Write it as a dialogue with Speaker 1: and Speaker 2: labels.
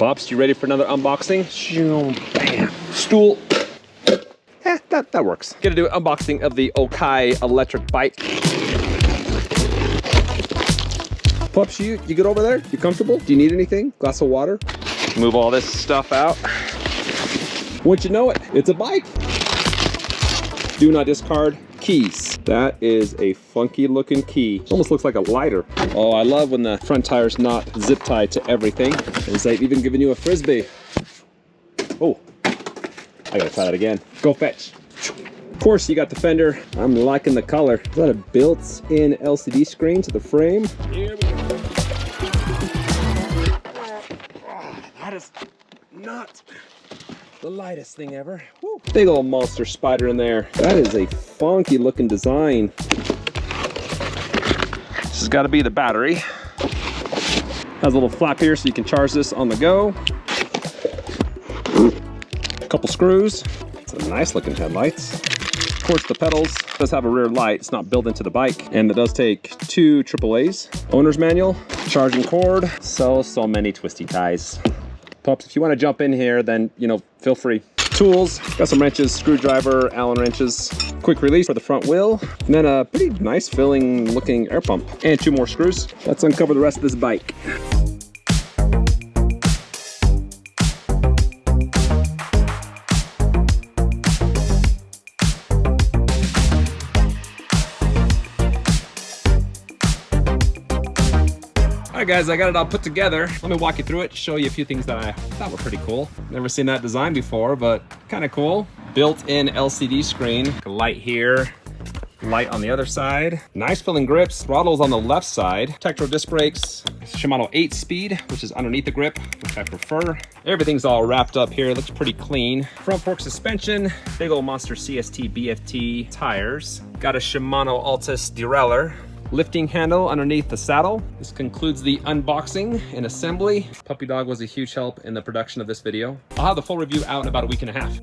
Speaker 1: Pops, you ready for another unboxing? Bam. Stool. That works. Gonna do an unboxing of the Okai electric bike. Pops, you good over there? You comfortable? Do you need anything? Glass of water? Move all this stuff out. Once you know it, it's a bike. Do not discard keys. That is a funky looking key. Almost looks like a lighter. Oh, I love when the front tire's not zip tied to everything. It's like even giving you a frisbee. Oh, I gotta try that again. Go fetch. Of course, you got the fender. I'm liking the color. Is that a built-in LCD screen to the frame? Here we go. That is not the lightest thing ever. Woo. Big old monster spider in there. That is a funky looking design. This has got to be the battery. Has a little flap here so you can charge this on the go. A couple screws. Some nice looking headlights. Of course, the pedals does have a rear light. It's not built into the bike, and it does take 2 AAAs. Owner's manual, charging cord. So many twisty ties. Pups, if you want to jump in here, then, you know, feel free. Tools, got some wrenches, screwdriver, Allen wrenches, quick release for the front wheel, and then a pretty nice filling looking air pump, and 2 more screws. Let's uncover the rest of this bike. All right guys, I got it all put together. Let me walk you through it, show you a few things that I thought were pretty cool. Never seen that design before, but kind of cool. Built-in LCD screen, a light here, light on the other side. Nice filling grips, throttles on the left side. Tektro disc brakes, Shimano 8-speed, which is underneath the grip, which I prefer. Everything's all wrapped up here, looks pretty clean. Front fork suspension, big old monster CST BFT tires. Got a Shimano Altus derailleur. Lifting handle underneath the saddle. This concludes the unboxing and assembly. Puppy dog was a huge help in the production of this video. I'll have the full review out in about a week and a half.